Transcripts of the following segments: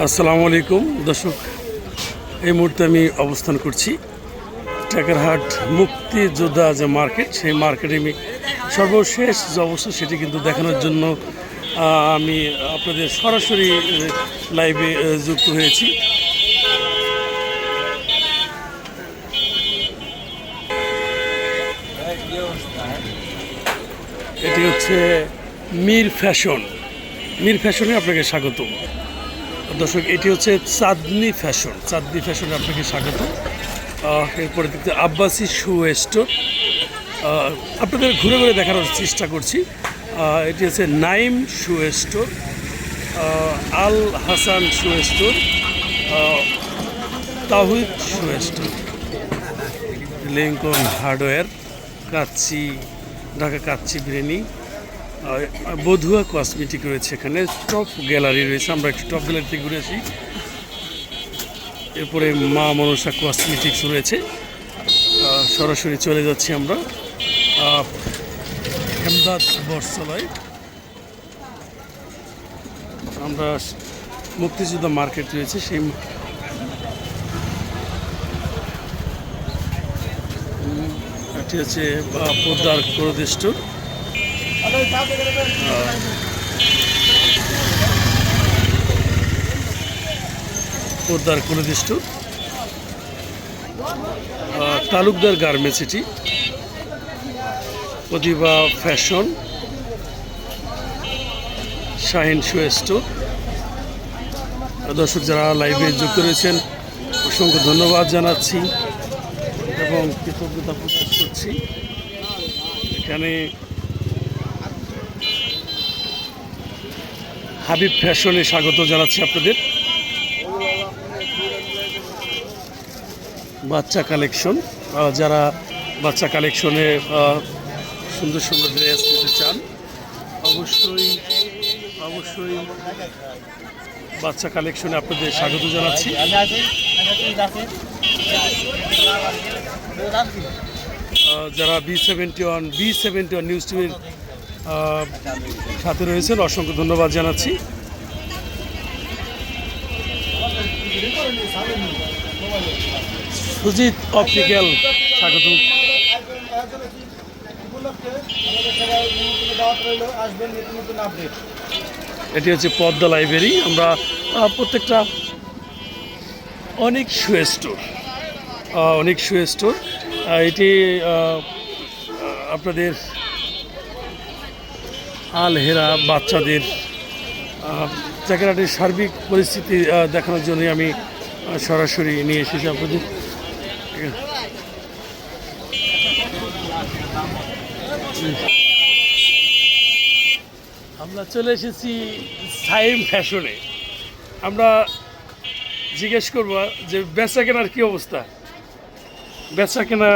আসসালামু আলাইকুম দর্শক, এই মুহূর্তে আমি অবস্থান করছি টেকেরহাট মুক্তিযোদ্ধা যে মার্কেট, সেই মার্কেটে আমি সর্বশেষ যে অবস্থা সেটি কিন্তু দেখানোর জন্য আমি আপনাদের সরাসরি লাইভে যুক্ত হয়েছি। এটি হচ্ছে মীর ফ্যাশনে আপনাকে স্বাগত দর্শক। এটি হচ্ছে চাঁদনি ফ্যাশনে আপনাকে স্বাগত। এরপরে দেখতে আব্বাসি শু স্টোর, আপনাদের ঘুরে ঘুরে দেখানোর চেষ্টা করছি। এটি হচ্ছে Naim shoe store, Al Hasan shoe store, Tahid shoe store, Lincoln hardware, Dhaka kacchi biryani, Bodhua cosmetic রয়েছে। এখানে টপ গ্যালারি রয়েছে, আমরা একটু টপ গ্যালারিতে ঘুরে আসি। এরপরে মা মনসা কসমেটিক্স রয়েছে। সরাসরি চলে যাচ্ছি আমরা হেমদাদ বর্ষালয়। আমরা মুক্তিযোদ্ধা মার্কেট রয়েছে, সেই এটি হচ্ছে Poddar cloth store. Talukdar garments, এটি প্রতিভা ফ্যাশন, শাহিন শু স্টোর। দর্শক যারা লাইভে যুক্ত রয়েছেন অসংখ্য ধন্যবাদ জানাচ্ছি এবং কৃতজ্ঞতা প্রকাশ করছি। এখানে হাবিব ফ্যাশনে স্বাগত জানাচ্ছি আপনাদের। বাচ্চা কালেকশন, যারা বাচ্চা কালেকশনে সুন্দর সুন্দর ড্রেস নিতে চান অবশ্যই বাচ্চা কালেকশনে আপনাদের স্বাগত জানাচ্ছি। যারা B71 নিউজ টিভির সাথে রয়েছেন অসংখ্য ধন্যবাদ জানাচ্ছি। সুজিত অপটিক্যাল স্বাগত। এটি হচ্ছে পদ্মা লাইব্রেরি। আমরা প্রত্যেকটা অনেক শু স্টোর। এটি আপনাদের আল হেরা বাচ্চাদের টেকেরহাটের সার্বিক পরিস্থিতি দেখানোর জন্য আমি সরাসরি নিয়ে এসেছি আপনাদের। আমরা চলে এসেছি সাইম ফ্যাশনে। আমরা জিজ্ঞেস করব যে বেচা কেনার কি অবস্থা। বেচা কেনা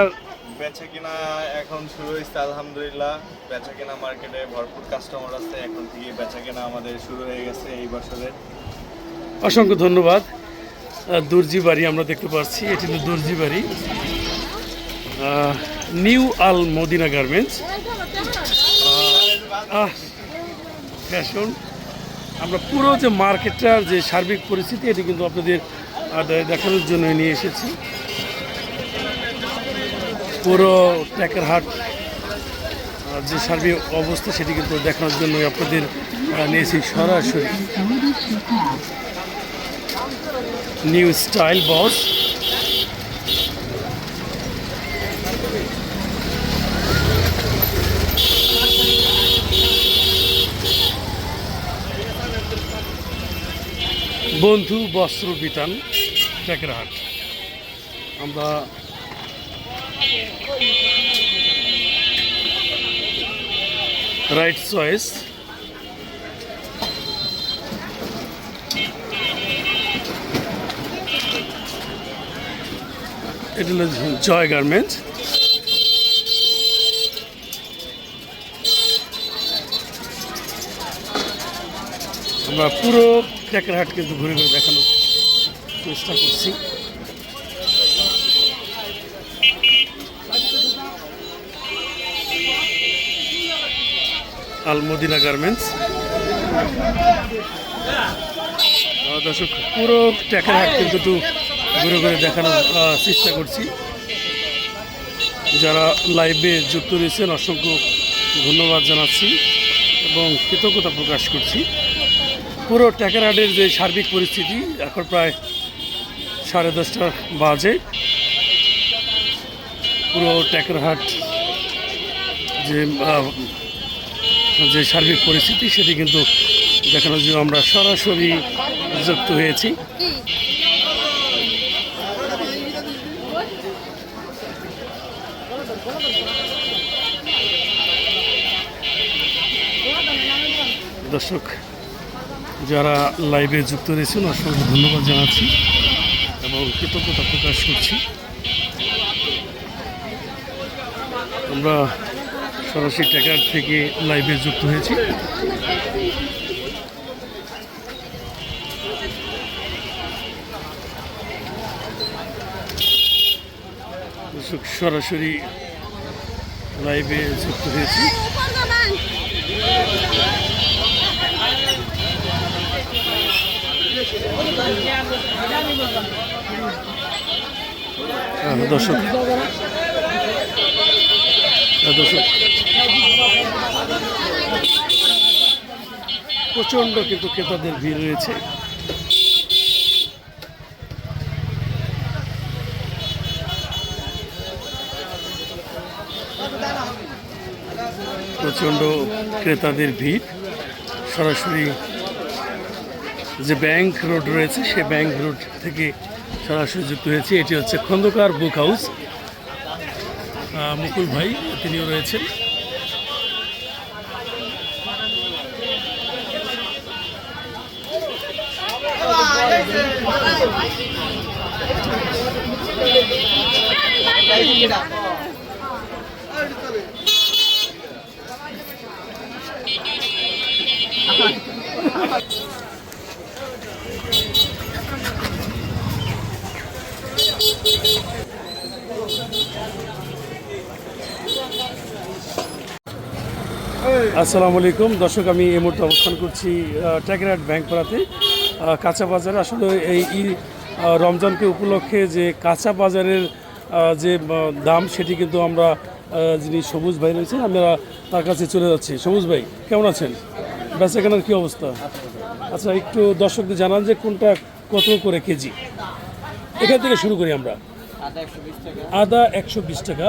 এখন শুরু হয়েছে আলহামদুলিল্লাহ। বেচা কেনা মার্কেটে ভরপুর কাস্টমার আছে, এখন থেকে বেচা কেনা আমাদের শুরু হয়ে গেছে এই বছরের। অসংখ্য ধন্যবাদ। দর্জি বাড়ি আমরা দেখতে পাচ্ছি, এটি হলো দর্জি বাড়ি, নিউ আল মদিনা গার্মেন্টস ফ্যাশন। আমরা পুরো যে মার্কেটটার যে সার্বিক পরিস্থিতি এটি কিন্তু আপনাদের দেখানোর জন্য নিয়ে এসেছি। পুরো টেকেরহাট যে সার্বিক অবস্থা সেটি কিন্তু দেখানোর জন্য আপনাদের নিয়েছি সরাসরি। নিউ স্টাইল বস, বন্ধু বস্ত্র বিতান টেকেরহাট। আমরা রাইট চয়েস, এটা হলো জয় গার্মেন্টস। আমরা পুরো টেকেরহাট কিন্তু ঘুরে ঘুরে দেখানোর চেষ্টা করছি। আল মদিনা গার্মেন্টস। দর্শক পুরো টাকার হাট কিন্তু একটু ঘুরে ঘুরে দেখানোর চেষ্টা করছি। যারা লাইভে যুক্ত রয়েছেন অসংখ্য ধন্যবাদ জানাচ্ছি এবং কৃতজ্ঞতা প্রকাশ করছি। পুরো টাকার হাটের যে সার্বিক পরিস্থিতি এখন প্রায় 10:30 বাজে। পুরো টাকার হাট যে সার্বিক পরিস্থিতি সেটি কিন্তু দেখানোর জন্য আমরা সরাসরি যুক্ত হয়েছি। দর্শক যারা লাইভে যুক্ত রয়েছেন অসংখ্য ধন্যবাদ জানাচ্ছি এবং কৃতজ্ঞতা প্রকাশ করছি। আমরা সরাসরি টাকার থেকে লাইভে যুক্ত হয়েছি। দর্শক সরাসরি লাইভে যুক্ত হয়েছি। দর্শক প্রচণ্ড কিন্তু ক্রেতাদের ভিড় রয়েছে। প্রচণ্ড ক্রেতাদের ভিড়। সরাসরি যে ব্যাংক রোড রয়েছে সে ব্যাংক রোড থেকে সরাসরি যুক্ত হয়েছে। এটি হচ্ছে খন্দকার বুক হাউস। মুকুল ভাই তিনিও রয়েছেন। আসসালামু আলাইকুম দর্শক, আমি এই মুহূর্তে অবস্থান করছি টেকরাট ব্যাংকপাড়াতে কাঁচা বাজারে। আসলে এই রমজানকে উপলক্ষে যে কাঁচা বাজারের যে দাম সেটি কিন্তু আমরা যিনি সবুজ ভাই রয়েছেন আমরা তার কাছে চলে যাচ্ছি। সবুজ ভাই কেমন আছেন? বেচাকেনার কী অবস্থা? আচ্ছা একটু দর্শকদের জানান যে কোনটা কত করে কেজি। এখান থেকে শুরু করি আমরা। আদা 120 টাকা,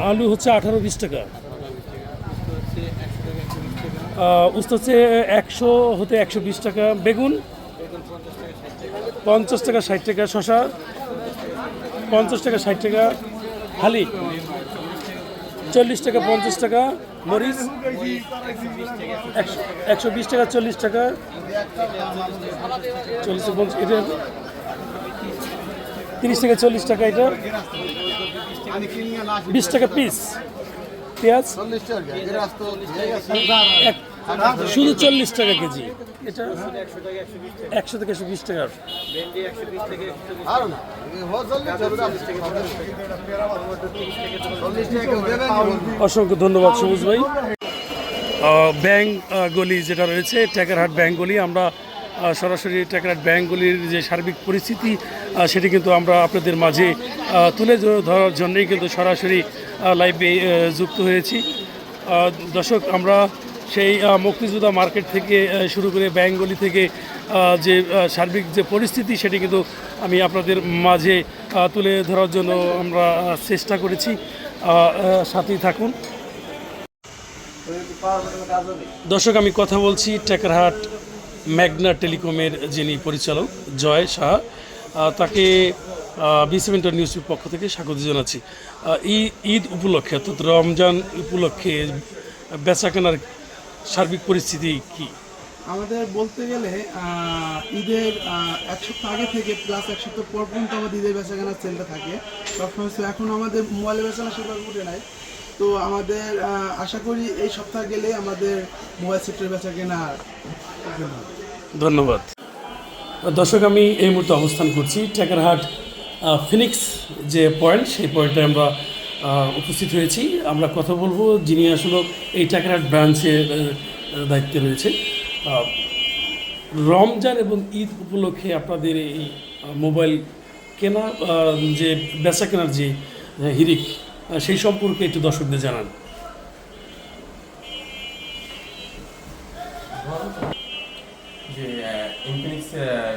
আলু হচ্ছে 18-20 টাকা, উস্তা হচ্ছে 100 হতে 120 টাকা, বেগুন 50 টাকা 60 টাকা, শশা 50 টাকা 60 টাকা, হালি 40 টাকা 50 টাকা, মরিচ 120 টাকা 40 টাকা 40 এটা 30 টাকা 40 টাকা, এটা 20 টাকা পিস। পেঁয়াজ শুধু 40 টাকা কেজি, এটা 100 থেকে 120 টাকা। অসংখ্য ধন্যবাদ সবুজ ভাই। ব্যাংক গলি যেটা রয়েছে টেকারহাট ব্যাংক গলি, আমরা সরাসরি টেকরাট ব্যাংকগুলির যে সার্বিক পরিস্থিতি সেটি কিন্তু আমরা আপনাদের মাঝে তুলে ধরার জন্যই কিন্তু সরাসরি লাইভে যুক্ত হয়েছি। দর্শক আমরা সেই মুক্তিযোদ্ধা মার্কেট থেকে শুরু করে ব্যাংকগুলি থেকে যে সার্বিক যে পরিস্থিতি সেটি কিন্তু আমি আপনাদের মাঝে তুলে ধরার জন্য আমরা চেষ্টা করেছি। সাথেই থাকুন দর্শক। আমি কথা বলছি টেকারহাট ম্যাগনা টেলিকমের যিনি পরিচালক জয় শাহ, তাকে B7 নিউজের পক্ষ থেকে স্বাগত জানাচ্ছি। ঈদ উপলক্ষে অর্থাৎ রমজান উপলক্ষে বেচাকেনার সার্বিক পরিস্থিতি কি? আমাদের বলতে গেলে ঈদের 1 সপ্তাহ আগে থেকে প্লাস 1 সপ্তাহ পর পর্যন্ত আমাদের ঈদের বেচাকেনার সেলটা থাকে সবসময়। এখন আমাদের মোবাইলে বেচাকেনা সেটা উঠে নাই, তো আমাদের আশা করি এই সপ্তাহ গেলে আমাদের মোবাইল সেক্টরের বেচাকেনা। ধন্যবাদ দর্শক। আমি এই মুহূর্তে অবস্থান করছি টেকারহাট ফিনিক্স যে পয়েন্ট, সেই পয়েন্টে আমরা উপস্থিত হয়েছি। আমরা কথা বলবো যিনি আসলে এই টেকারহাট ব্রাঞ্চের দায়িত্বে রয়েছে। রমজান এবং ঈদ উপলক্ষে আপনাদের এই মোবাইল কেনা যে বেচা কেনার যে হিরিক সেই সম্পর্কে একটু দর্শকদের জানান। যে ইনফিনিক্স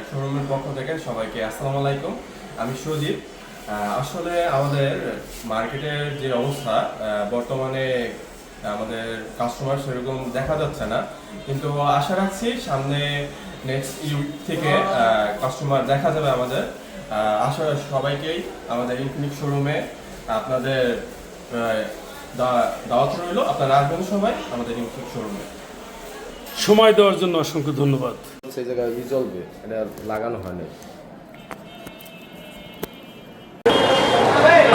শোরুমের পক্ষ থেকে সবাইকে আসসালামু আলাইকুম। আমি সুজিত। আসলে আমাদের মার্কেটের যে অবস্থা বর্তমানে আমাদের কাস্টমার সেরকম দেখা যাচ্ছে না, কিন্তু আশা রাখছি সামনে নেক্সট উইক থেকে কাস্টমার দেখা যাবে আমাদের। আশা সবাইকেই আমাদের ইনফিনিক্স শোরুমে আপনাদের দাওয়াত রইল, আপনারা আসবেন সবাই আমাদের ইনফিনিক্স শোরুমে। সময় দেওয়ার জন্য অসংখ্য ধন্যবাদ। সেই জায়গায় চলবে, এটা লাগানো হয়নি।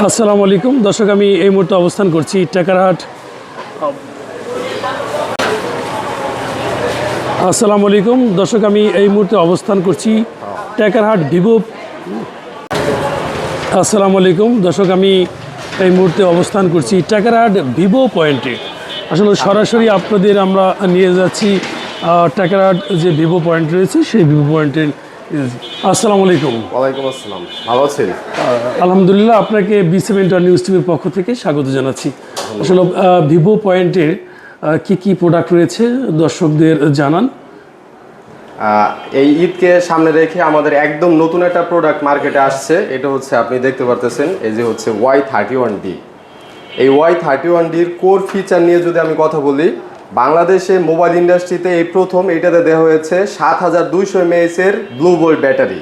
আসসালামু আলাইকুম দর্শক, আমি এই মুহূর্তে অবস্থান করছি টেকারহাট। আসসালামু আলাইকুম দর্শক, আমি এই মুহূর্তে অবস্থান করছি টেকারহাট ভিভো। আসসালামু আলাইকুম দর্শক, আমি এই মুহূর্তে অবস্থান করছি টেকারহাট ভিভো পয়েন্টে। আসলে সরাসরি আপনাদের আমরা নিয়ে যাচ্ছি টেকারহাট যে ভিভো পয়েন্ট রয়েছে সেই ভিভো পয়েন্টে। আসসালামু আলাইকুম। ওয়ালাইকুম আসসালাম, ভালো আছেন? আলহামদুলিল্লাহ, আপনাকে B7 নিউজ টিভির পক্ষ থেকে স্বাগত জানাচ্ছি। আসলে ভিভো পয়েন্টের কি প্রোডাক্ট রয়েছে দর্শকদের জানান। এই ঈদকে সামনে রেখে আমাদের একদম নতুন একটা প্রোডাক্ট মার্কেটে আসছে। এটা হচ্ছে আপনি দেখতে পারতেছেন, এই যে হচ্ছে Y31D। এই Y31Dর কোর ফিচার নিয়ে যদি আমি কথা বলি, বাংলাদেশে মোবাইল ইন্ডাস্ট্রিতে এই প্রথম এটাতে দেওয়া হয়েছে 7200 mAh ব্লু বোল্ট ব্যাটারি।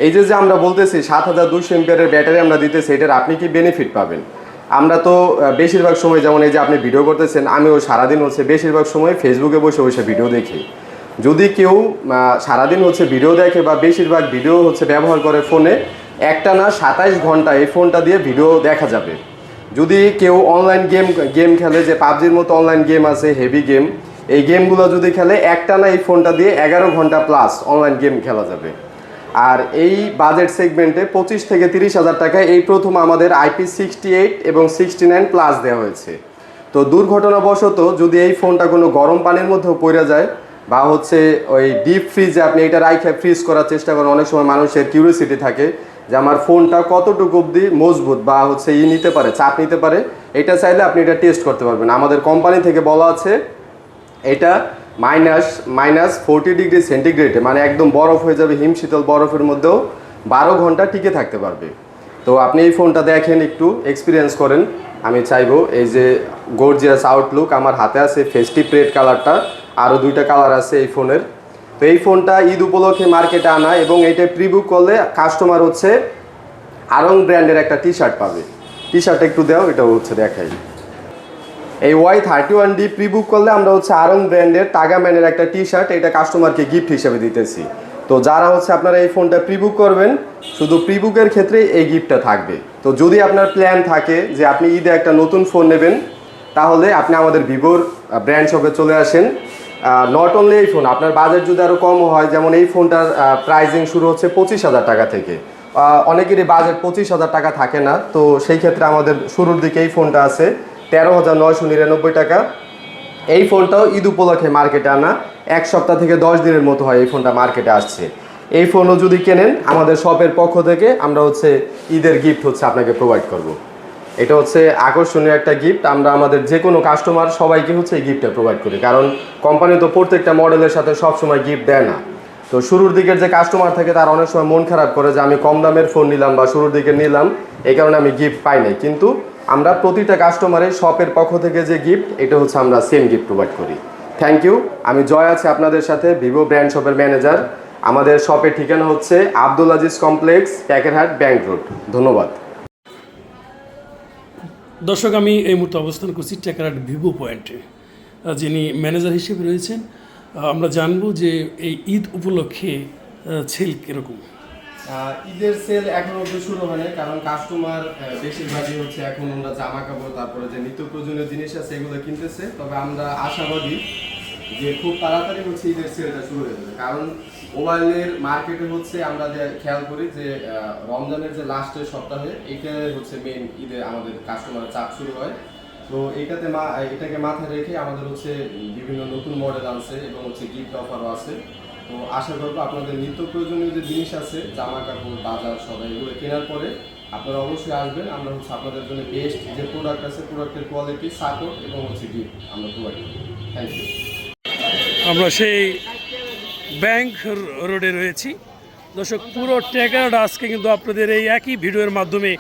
এই যে আমরা বলতেছি 7200 mAh ব্যাটারি আমরা দিতেছি, এটার আপনি কি বেনিফিট পাবেন? আমরা তো বেশিরভাগ সময়, যেমন এই যে আপনি ভিডিও করতেছেন, আমিও সারাদিন হচ্ছে বেশিরভাগ সময় ফেসবুকে বসে বসে ভিডিও দেখি। যদি কেউ সারাদিন হচ্ছে ভিডিও দেখে বা বেশিরভাগ ভিডিও হচ্ছে ব্যবহার করে ফোনে, একটানা 27 ঘন্টা এই ফোনটা দিয়ে ভিডিও দেখা যাবে। যদি কেউ অনলাইন গেম খেলে, যে পাবজির মতো অনলাইন গেম আছে, হেভি গেম, এই গেমগুলো যদি খেলে একটানা এই ফোনটা দিয়ে 11 ঘন্টা প্লাস অনলাইন গেম খেলা যাবে। আর এই বাজেট সেগমেন্টে 25 থেকে 30 হাজার টাকায় এই প্রথম আমাদের IP68 এবং 69 প্লাস দেওয়া হয়েছে। তো দুর্ঘটনাবশত যদি এই ফোনটা কোনো গরম পানির মধ্যেও পড়ে যায় বা হচ্ছে ওই ডিপ ফ্রিজে আপনি এটা রাইখে ফ্রিজ করার চেষ্টা করেন, অনেক সময় মানুষের কিউরিওসিটি থাকে যে আমার ফোনটা কতটুকু অবধি মজবুত বা হচ্ছে নিতে পারে, চাপ নিতে পারে, এটা চাইলে আপনি এটা টেস্ট করতে পারবেন। আমাদের কোম্পানি থেকে বলা আছে এটা -40 ডিগ্রি সেন্টিগ্রেডে, মানে একদম বরফ হয়ে যাবে, হিমশীতল বরফের মধ্যেও 12 ঘন্টা টিকে থাকতে পারবে। তো আপনি এই ফোনটা দেখেন, একটু এক্সপিরিয়েন্স করেন। আমি চাইবো এই যে গর্জিয়াস আউটলুক আমার হাতে আছে, ফেস্টিভ রেড কালারটা, আরও 2টা কালার আছে এই ফোনের। তো এই ফোনটা ঈদ উপলক্ষে মার্কেটে আনা, এবং এইটা প্রিবুক করলে কাস্টমার হচ্ছে আরং ব্র্যান্ডের একটা টি-শার্ট পাবে। টি-শার্ট একটু দাও, এটাও হচ্ছে দেখাই। এই Y31D প্রিবুক করলে আমরা হচ্ছে আরং ব্র্যান্ডের টাগাম্যানের একটা টি-শার্ট এটা কাস্টমারকে গিফট হিসেবে দিতেছি। তো যারা হচ্ছে আপনারা এই ফোনটা প্রিবুক করবেন, শুধু প্রিবুকের ক্ষেত্রে এই গিফটটা থাকবে। তো যদি আপনার প্ল্যান থাকে যে আপনি ঈদে একটা নতুন ফোন নেবেন, তাহলে আপনি আমাদের ভিভোর ব্র্যান্ড শপে চলে আসেন। নট অনলি এই ফোন, আপনার বাজেট যদি আরও কম হয়, যেমন এই ফোনটার প্রাইজিং শুরু হচ্ছে 25,000 টাকা থেকে। অনেকেরই বাজেট 25,000 টাকা থাকে না, তো সেই ক্ষেত্রে আমাদের শুরুর দিকে এই ফোনটা আছে 13,999 টাকা। এই ফোনটাও ঈদ উপলক্ষে মার্কেটে আনা, 1 সপ্তাহ থেকে 10 দিনের মতো হয় এই ফোনটা মার্কেটে আসছে। এই ফোনও যদি কেনেন আমাদের শপের পক্ষ থেকে আমরা হচ্ছে ঈদের গিফট হচ্ছে আপনাকে প্রোভাইড করব। এটা হচ্ছে আকর্ষণীয় একটা গিফট। আমরা আমাদের যে কোনো কাস্টমার সবাইকে হচ্ছে এই গিফটটা প্রোভাইড করি, কারণ কোম্পানি তো প্রত্যেকটা মডেলের সাথে সবসময় গিফট দেয় না। তো শুরুর দিকের যে কাস্টমার থাকে তার অনেক সময় মন খারাপ করে যে আমি কম দামের ফোন নিলাম বা শুরুর দিকে নিলাম, এই কারণে আমি গিফট পাই নাই। কিন্তু আমরা প্রতিটা কাস্টমারের শপের পক্ষ থেকে যে গিফট, এটা হচ্ছে আমরা সেম গিফট প্রোভাইড করি। Thank you. আমি জয় আছি আপনাদের সাথে, ভিভো ব্র্যান্ড শপের ম্যানেজার। আমাদের শপের ঠিকানা হচ্ছে Abdul Aziz complex, Tekerhat, bank road. ধন্যবাদ। দর্শক, আমি এই মুহূর্তে অবস্থান করছি টেকারহাট ভিভো পয়েন্টে। যিনি ম্যানেজার হিসেবে রয়েছেন, আমরা জানবো যে এই ঈদ উপলক্ষে সেল কীরকম। ঈদের সেল এখন অবধি শুরু হয়নি, কারণ কাস্টমার বেশিরভাগই হচ্ছে এখন আমরা জামা কাপড়, তারপরে যে নিত্য প্রয়োজনীয় জিনিস আছে এগুলো কিনতেছে। তবে আমরা আশাবাদী যে খুব তাড়াতাড়ি হচ্ছে ঈদের সেলটা শুরু হয়ে যাবে, কারণ মোবাইলের মার্কেটে হচ্ছে আমরা যে খেয়াল করি যে রমজানের যে লাস্টের সপ্তাহে এইটা হচ্ছে মেইন ঈদে আমাদের কাস্টমারের চাপ শুরু হয়। তো এটাকে মাথায় রেখে আমাদের হচ্ছে বিভিন্ন নতুন মডেল আনছে এবং হচ্ছে গিফট অফারও আছে। তো আশা করবো আপনাদের নিত্য প্রয়োজনীয় যে জিনিস আছে, জামা কাপড়, বাজার সব এগুলো কেনার পরে আপনারা অবশ্যই আসবেন। আমরা হচ্ছে আপনাদের জন্য বেস্ট যে প্রোডাক্ট আছে, প্রোডাক্টের কোয়ালিটি, সাপোর্ট এবং হচ্ছে গিফট আমরা প্রোভাইড করি। Thank you. আমরা সেই ব্যাংক রোডে রয়েছি। দর্শক, পুরো ট্যাকারহাট আজকে কিন্তু আপনাদের এই একই ভিডিওর মাধ্যমে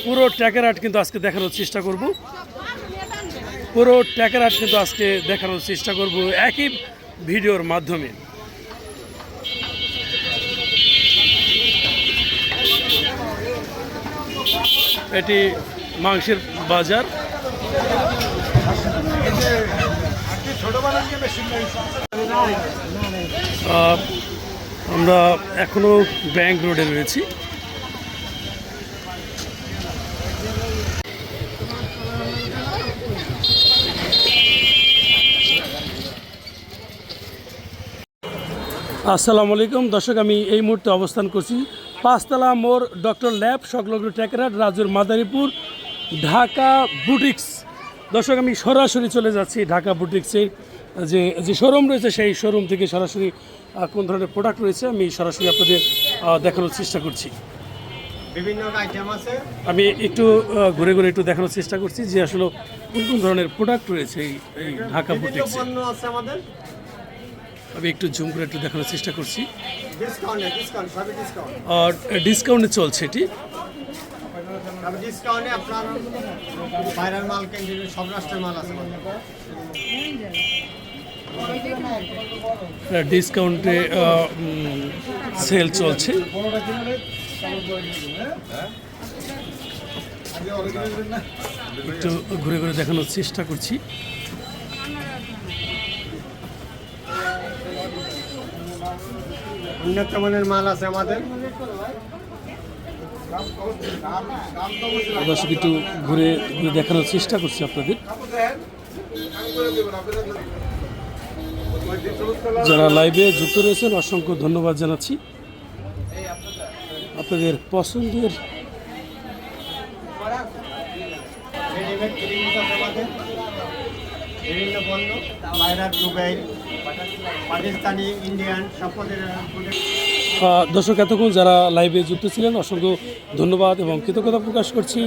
পুরো ট্যাকারহাট কিন্তু আজকে দেখানোর চেষ্টা করব। পুরো ট্যাকারহাট কিন্তু আজকে দেখানোর চেষ্টা করব একই ভিডিওর মাধ্যমে। এটি মাংসের বাজার। আমরা এখনো ব্যাংক রোডে রয়েছি। আসসালামু আলাইকুম দর্শক, আমি এই মুহূর্তে অবস্থান করছি পাঁচতলা মোড় ডক্টর ল্যাব সংলগ্ন ট্যাকারহাট, রাজুর মাদারীপুর, ঢাকা বুটিক্স। দর্শক, আমি সরাসরি চলে যাচ্ছি ঢাকা বুটিক্সের যে শোরুম রয়েছে, সেই শোরুম থেকে সরাসরি কোন ধরনের প্রোডাক্ট রয়েছে আমি সরাসরি আপনাদের দেখানোর চেষ্টা করছি। বিভিন্ন আইটেম আছে। আমি একটু ঘুরে ঘুরে একটু দেখানোর চেষ্টা করছি যে আসলে কোন কোন ধরনের প্রোডাক্ট রয়েছে এই ঢাকা বুটিক্সে। পণ্য আছে আমাদের। আমি একটু জুম করে একটু দেখানোর চেষ্টা করছি। ডিসকাউন্ট সবই ডিসকাউন্ট। আর ডিসকাউন্টে চলছে এটি। তবে ডিসকাউন্টে আপনার বাইরের মাল কেন্দ্রে সব রাষ্ট্রের মাল আছে আমাদের। ডিসকাউন্টে সেল চলছে। একটু ঘুরে ঘুরে দেখানোর চেষ্টা করছি। উন্নত মানের মাল আছে আমাদের। দর্শক, একটু ঘুরে ঘুরে দেখানোর চেষ্টা করছি আপনাদের। যারা লাইভে যুক্ত রয়েছেন অসংখ্য ধন্যবাদ জানাচ্ছি। আপনাদের পছন্দের রেডিমেড রেডিমেড আছে আমাদের। বিভিন্ন পণ্য বাইরের দুবাই, পাকিস্তানি, ইন্ডিয়ান সব পদের দর্শক, এতক্ষণ যারা লাইভে যুক্ত ছিলেন অসংখ্য ধন্যবাদ এবং কৃতজ্ঞতা প্রকাশ করছি।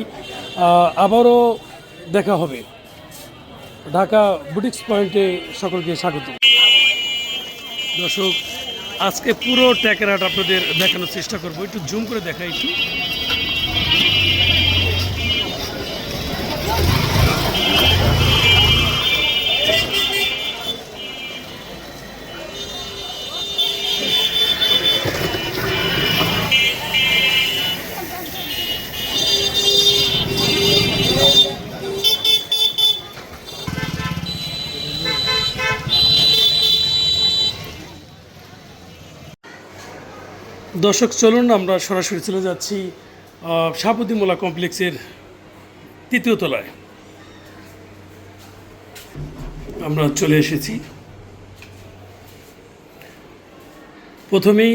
আবারও দেখা হবে। ঢাকা বুটিক্স পয়েন্টে সকলকে স্বাগত। দর্শক, আজকে পুরো ট্যাকারহাট আপনাদের দেখানোর চেষ্টা করব। একটু জুম করে দেখাই একটু। দর্শক, চলুন আমরা সরাসরি চলে যাচ্ছি শাহাবুদ্দিন মোল্লা কমপ্লেক্সের 3য় তলায়। আমরা চলে এসেছি। প্রথমেই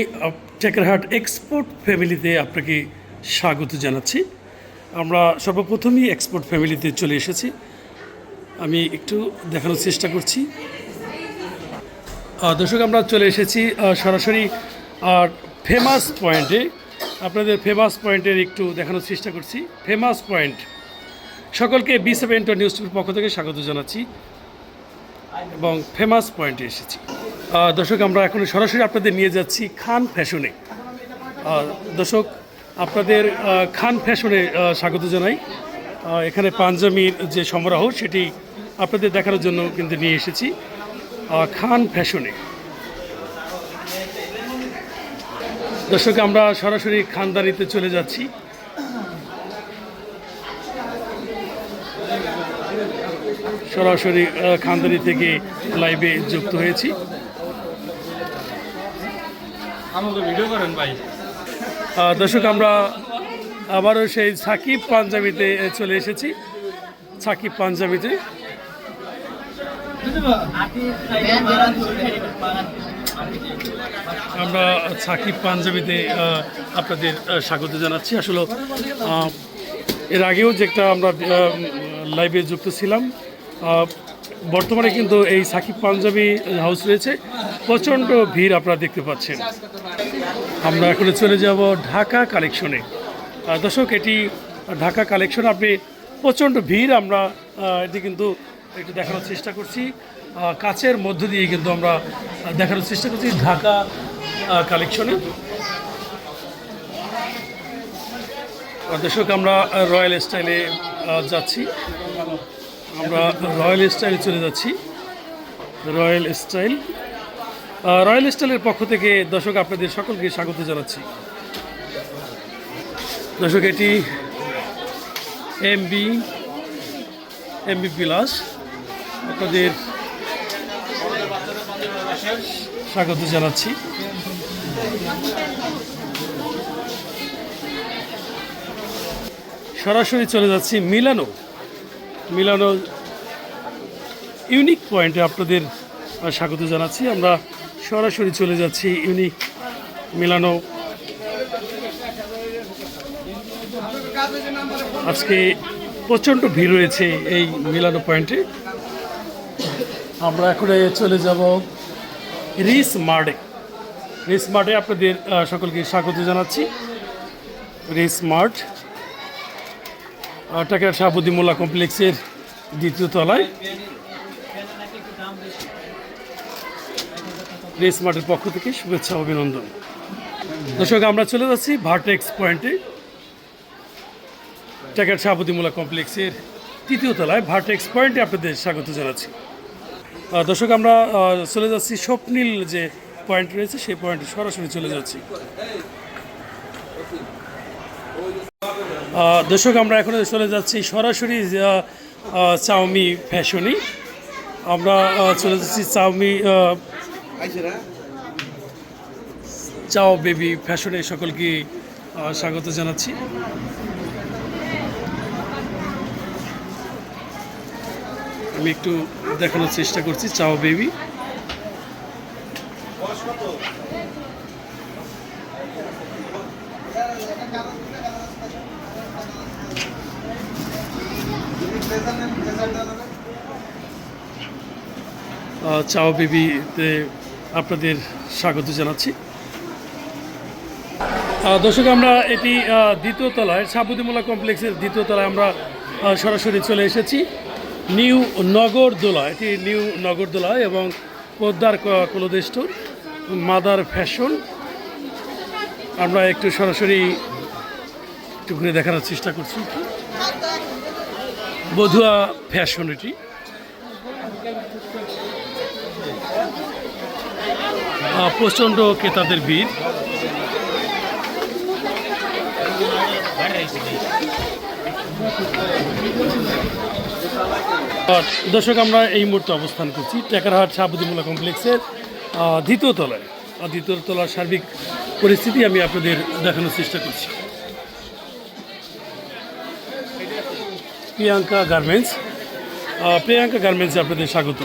ট্যাকারহাট এক্সপোর্ট ফ্যামিলিতে আপনাকে স্বাগত জানাচ্ছি। আমরা সর্বপ্রথমেই এক্সপোর্ট ফ্যামিলিতে চলে এসেছি। আমি একটু দেখানোর চেষ্টা করছি। দর্শক, আমরা চলে এসেছি সরাসরি ফেমাস পয়েন্টে। আপনাদের ফেমাস পয়েন্টের একটু দেখানোর চেষ্টা করছি। ফেমাস পয়েন্ট সকলকে B7 নিউজ টিভির পক্ষ থেকে স্বাগত জানাচ্ছি এবং ফেমাস পয়েন্টে এসেছি। দর্শক, আমরা এখন সরাসরি আপনাদের নিয়ে যাচ্ছি খান ফ্যাশনে। দর্শক, আপনাদের খান ফ্যাশনে স্বাগত জানাই। এখানে পাঞ্জাবির যে সমারোহ সেটি আপনাদের দেখানোর জন্য কিন্তু নিয়ে এসেছি খান ফ্যাশনে। দর্শক, আমরা সরাসরি খানদানিতে চলে যাচ্ছি। সরাসরি খানদানি থেকে লাইভে যুক্ত হয়েছি। ভিডিও করেন ভাই। দর্শক, আমরা আবারও সেই সাকিব পাঞ্জাবিতে চলে এসেছি। সাকিব পাঞ্জাবিতে আমরা সাকিব পাঞ্জাবিতে আপনাদের স্বাগত জানাচ্ছি। আসলে এর আগেও যে একটা আমরা লাইভে যুক্ত ছিলাম, বর্তমানে কিন্তু এই সাকিব পাঞ্জাবি হাউস রয়েছে, প্রচণ্ড ভিড় আপনারা দেখতে পাচ্ছেন। আমরা এখন চলে যাব ঢাকা কালেকশনে। দর্শক, এটি ঢাকা কালেকশন, আপনি প্রচণ্ড ভিড়, আমরা এটি কিন্তু একটু দেখানোর চেষ্টা করছি, কাচের মধ্য দিয়ে কিন্তু আমরা দেখানোর চেষ্টা করছি ঢাকা কালেকশনে। দর্শক, আমরা রয়্যাল স্টাইলে যাচ্ছি, আমরা রয়্যাল স্টাইলে চলে যাচ্ছি। রয়্যাল স্টাইলের পক্ষ থেকে দর্শক আপনাদের সকলকে স্বাগত জানাচ্ছি। দর্শক, এটি এমবি প্লাস, আপনাদের স্বাগত জানাচ্ছি। সরাসরি চলে যাচ্ছি মিলানো ইউনিক পয়েন্টে আপনাদের স্বাগত জানাচ্ছি। আমরা সরাসরি চলে যাচ্ছি ইউনিক মিলানো। আজকে প্রচণ্ড ভিড় রয়েছে এই মিলানো পয়েন্টে। আমরা এখন চলে যাব রিস মার্টে আপনাদের সকলকে স্বাগত জানাচ্ছি। রিস মার্ট টাকার শাহাবুদ্দিন মোল্লা কমপ্লেক্সের দ্বিতীয় তলায়। রিস মার্টের পক্ষ থেকে শুভেচ্ছা অভিনন্দন। দর্শক, আমরা চলে যাচ্ছি ভার্টেক্স পয়েন্টে, টাকার শাহাবুদ্দিন মোল্লা কমপ্লেক্সের তৃতীয় তলায় ভার্টেক্স পয়েন্টে আপনাদের স্বাগত জানাচ্ছি। দর্শক, আমরা চলে যাচ্ছি স্বপ্নীল যে পয়েন্ট রয়েছে সেই পয়েন্টে সরাসরি চলে যাচ্ছি। দর্শক, আমরা এখন চলে যাচ্ছি সরাসরি চাউমি ফ্যাশনে। আমরা চলে যাচ্ছি চাও বেবি ফ্যাশনে, সকলকে স্বাগত জানাচ্ছি। আমি একটু দেখানোর চেষ্টা করছি চাও বেবি। চাও বেবিতে আপনাদের স্বাগত জানাচ্ছি। দর্শক, আমরা এটি দ্বিতীয় তলায় শাহাবুদ্দিন মোল্লা কমপ্লেক্সের দ্বিতীয় তলায় আমরা সরাসরি চলে এসেছি। নিউ নগরদোলা, এটি নিউ নগরদোলা এবং Poddar cloth store, mother fashion. আমরা একটু সরাসরি একটু ঘুরে দেখানোর চেষ্টা করছি। বধুয়া ফ্যাশন, এটি প্রচণ্ড ক্রেতাদের ভিড়। দর্শক, আমরা এই মুহূর্তে অবস্থান করছি টেকারহাট শাহাবুদ্দিন মোল্লা কমপ্লেক্সের দ্বিতীয় তলার সার্বিক পরিস্থিতি আমি আপনাদের দেখানোর চেষ্টা করছি। প্রিয়াঙ্কা গার্মেন্টসে আপনাদের স্বাগত।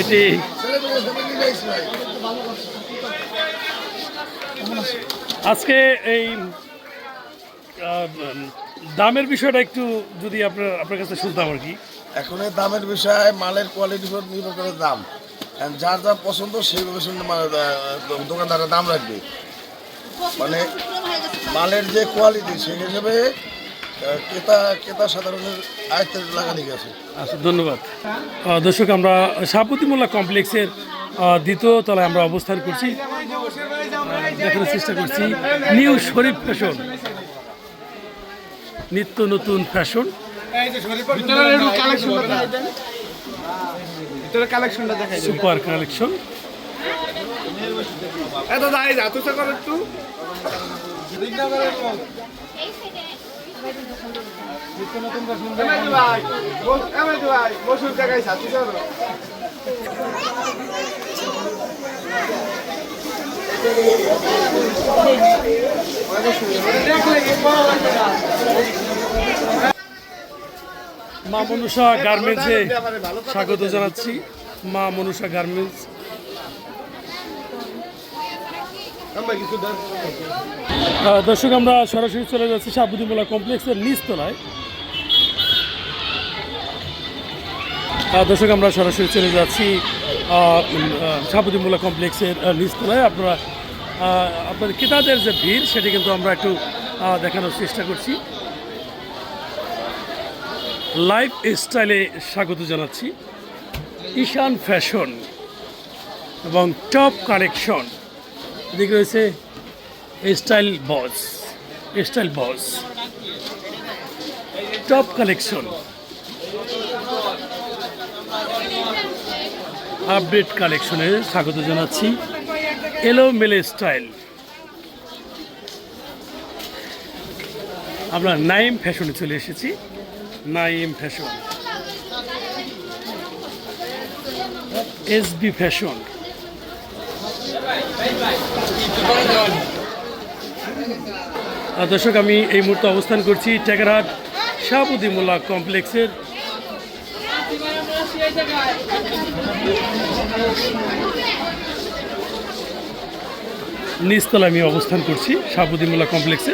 এটি আজকে এই দামের বিষয়টা একটু যদি আপনার কাছে শুনতাম আর কি। এখন এই দামের বিষয়ে মালের কোয়ালিটির উপর নির্ভর করে দাম, যার যা পছন্দ সেইভাবে দোকানদারের দাম রাখবে। মানে মালের যে কোয়ালিটি সেই হিসেবে ক্রেতা সাধারণের আয়ত্তের লাগানি গেছে। আচ্ছা, ধন্যবাদ। দর্শক, আমরা শাহাবুদ্দিন মোল্লা কমপ্লেক্সের দ্বিতীয় তলায় আমরা অবস্থান করছি, দেখানোর চেষ্টা করছি নিউ শরীফ ফ্যাশন, নিত্য নতুন ফ্যাশন। Super collection. মা মনুষা গার্মেন্টসে স্বাগত জানাচ্ছি। মা মনুষা গার্মেন্টস। দর্শক, আমরা সরাসরি চলে যাচ্ছি শাহাবুদ্দিন মোল্লা কমপ্লেক্সের নিচতলায়। দর্শক আমরা সরাসরি চলে যাচ্ছি শাহাবুদ্দিন মোল্লা কমপ্লেক্সের নিচতলায়। আপনাদের ক্রেতাদের যে ভিড় সেটি কিন্তু আমরা একটু দেখানোর চেষ্টা করছি। লাইফ স্টাইলে স্বাগত জানাচ্ছি। ঈশান ফ্যাশন এবং টপ কালেকশন, এদিকে রয়েছে স্টাইল বস টপ কালেকশন, আপডেট কালেকশনে স্বাগত জানাচ্ছি। এলোমেলো স্টাইল, আমরা নাইম ফ্যাশনে চলে এসেছি। নাইম ফ্যাশন, এসবি ফ্যাশন, দর্শক আমি এই মুহূর্তে অবস্থান করছি টেকেরহাট শাহাবুদ্দিন মোল্লা কমপ্লেক্সের নিচতলা। আমি অবস্থান করছি শাহাবুদ্দিন মোল্লা কমপ্লেক্সে।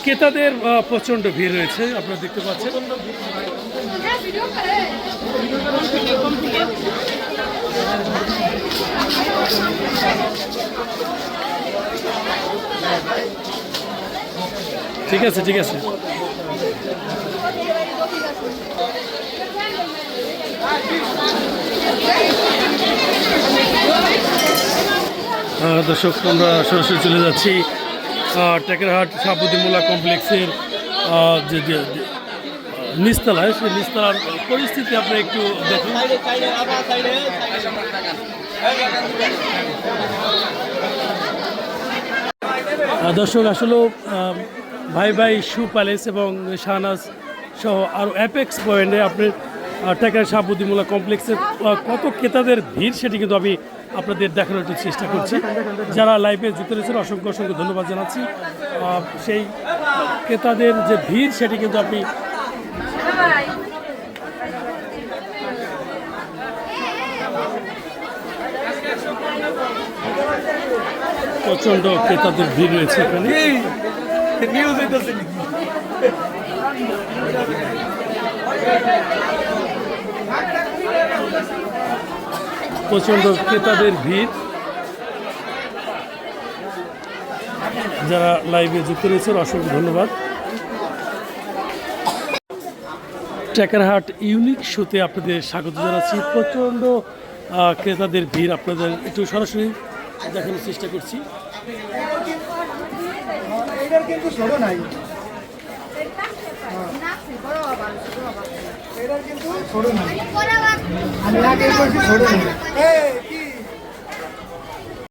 ক্রেতাদের প্রচণ্ড ভিড় রয়েছে, আপনারা দেখতে পাচ্ছেন। ঠিক আছে ঠিক আছে। দর্শক আমরা সরাসরি চলে যাচ্ছি টেকেরহাট শাহাবুদ্দিন মোল্লা কমপ্লেক্সের যে নিচতলায়। সেই নিচতলার পরিস্থিতি আপনি একটু দেখুন। দর্শক আসলে ভাই শু প্যালেস এবং শাহনাজ সহ আরও অ্যাপেক্স পয়েন্টে আপনার টেকেরহাট শাহাবুদ্দিন মোল্লা কমপ্লেক্সের কত ক্রেতাদের ভিড় সেটি কিন্তু আমি আপনাদের দেখানোর একটু চেষ্টা করছি। যারা লাইভে যুক্ত রয়েছেন অসংখ্য অসংখ্য ধন্যবাদ জানাচ্ছি। সেই ক্রেতাদের যে ভিড় সেটি কিন্তু আপনি প্রচণ্ড ক্রেতাদের ভিড় রয়েছে এখানে। প্রচণ্ড ক্রেতাদের ভিড়। যারা লাইভে যুক্ত রয়েছেন অসংখ্য ধন্যবাদ। টেকেরহাট ইউনিক শোতে আপনাদের স্বাগত জানাচ্ছি। প্রচণ্ড ক্রেতাদের ভিড় আপনাদের একটু সরাসরি দেখানোর চেষ্টা করছি। আমি আগে করছি ছোট